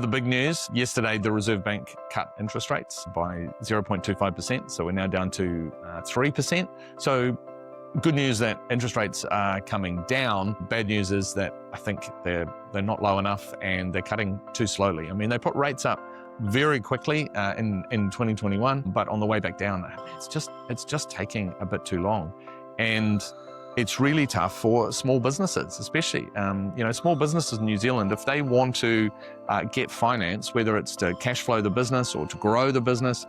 The big news, yesterday the Reserve Bank cut interest rates by 0.25%, so we're now down to 3%. So good news that interest rates are coming down. Bad news is that I think they're not low enough and they're cutting too slowly. I mean, they put rates up very quickly in 2021, but on the way back down, it's just taking a bit too long. And it's really tough for small businesses, especially, small businesses in New Zealand, if they want to get finance, whether it's to cash flow the business or to grow the business,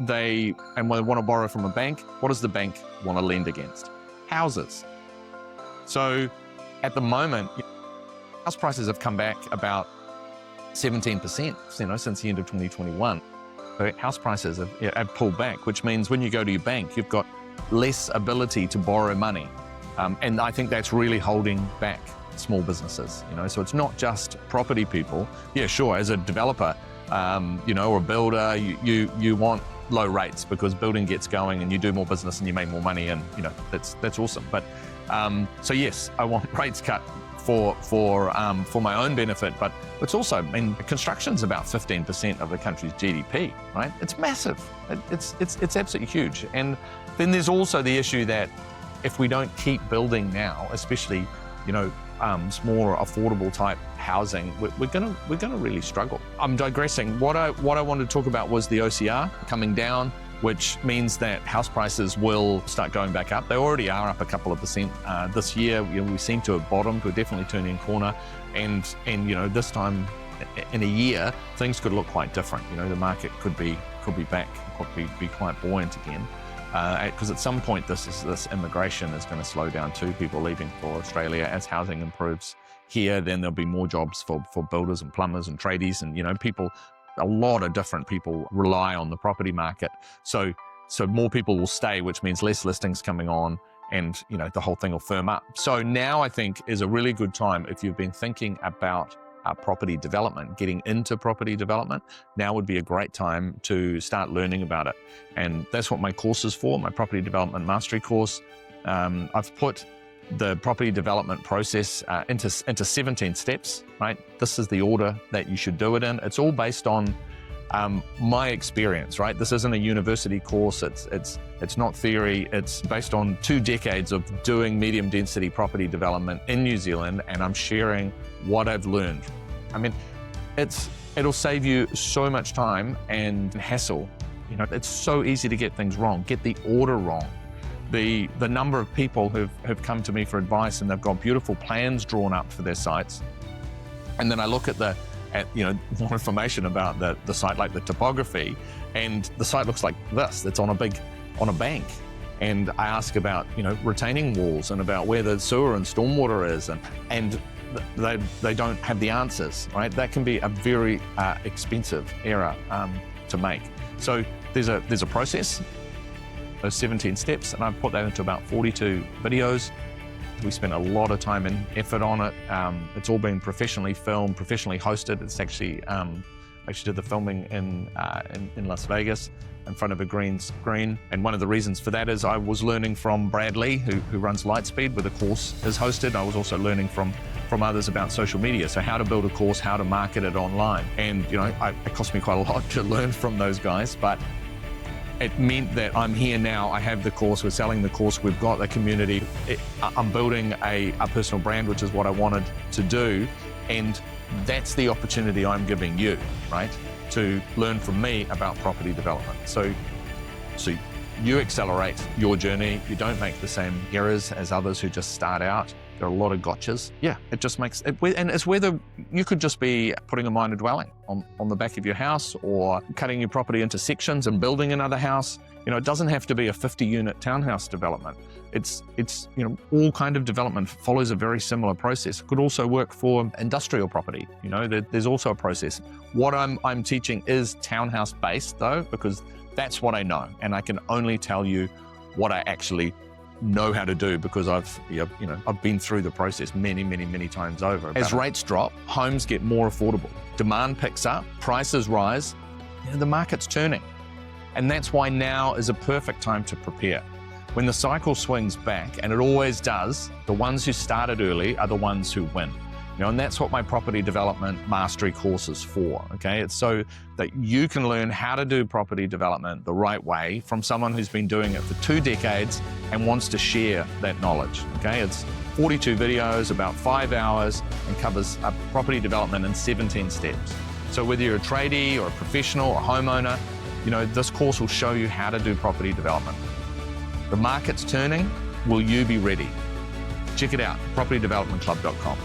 they want to borrow from a bank. What does the bank want to lend against? Houses. So at the moment, house prices have come back about 17%, since the end of 2021. So house prices have pulled back, which means when you go to your bank, you've got less ability to borrow money. And I think that's really holding back small businesses, so it's not just property people. Yeah, sure, as a developer, or a builder, you want low rates because building gets going and you do more business and you make more money, and that's awesome. But so yes, I want rates cut for my own benefit, but it's also, construction's about 15% of the country's GDP, right? It's massive. It's absolutely huge. And then there's also the issue that if we don't keep building now, especially, smaller, affordable type housing, we're gonna really struggle. I'm digressing. What I wanted to talk about was the OCR coming down, which means that house prices will start going back up. They already are up a couple of percent this year. We seem to have bottomed. We're definitely turning a corner, and this time in a year things could look quite different. The market could be back, could be quite buoyant again. Because at some point this immigration is going to slow down too, people leaving for Australia. As housing improves here, then there'll be more jobs for builders and plumbers and tradies, and a lot of different people rely on the property market. So more people will stay, which means less listings coming on, and the whole thing will firm up. So now I think is a really good time if you've been thinking about property development, getting into property development. Now would be a great time to start learning about it. And that's what my course is for, my property development mastery course. I've put the property development process into 17 steps, right? This is the order that you should do it in. It's all based on my experience, right? This isn't a university course. It's not theory. It's based on 2 decades of doing medium density property development in New Zealand, and I'm sharing what I've learned. It'll save you so much time and hassle. It's so easy to get things wrong, get the order wrong. The number of people who've come to me for advice and they've got beautiful plans drawn up for their sites, and then I look at more information about the site, like the topography, and the site looks like this. It's on a bank, and I ask about retaining walls and about where the sewer and stormwater is, and they don't have the answers, right? That can be a very expensive error to make. So there's a process, those 17 steps, and I've put that into about 42 videos. We spent a lot of time and effort on it. It's all been professionally filmed, professionally hosted. It's actually did the filming in Las Vegas in front of a green screen. And one of the reasons for that is I was learning from Brad Lee, who runs Lightspeed, where the course is hosted. I was also learning from others about social media. So how to build a course, how to market it online. And it cost me quite a lot to learn from those guys, but it meant that I'm here now. I have the course, we're selling the course, we've got the community. I'm building a personal brand, which is what I wanted to do. And that's the opportunity I'm giving you, right? To learn from me about property development. So you accelerate your journey. You don't make the same errors as others who just start out. There are a lot of gotchas. Yeah, it just makes it, and it's whether you could just be putting a minor dwelling on the back of your house, or cutting your property into sections and building another house. It doesn't have to be a 50-unit townhouse development. It's all kind of development follows a very similar process. It could also work for industrial property. There's also a process. What I'm teaching is townhouse based though, because that's what I know, and I can only tell you what I actually know how to do, because I've been through the process many times over. As rates drop, homes get more affordable. Demand picks up, prices rise, the market's turning. And that's why now is a perfect time to prepare. When the cycle swings back, and it always does, the ones who started early are the ones who win. And that's what my property development mastery course is for, okay? It's so that you can learn how to do property development the right way from someone who's been doing it for 2 decades and wants to share that knowledge, okay? It's 42 videos, about 5 hours, and covers property development in 17 steps. So whether you're a tradie or a professional or a homeowner, this course will show you how to do property development. The market's turning. Will you be ready? Check it out, propertydevelopmentclub.com.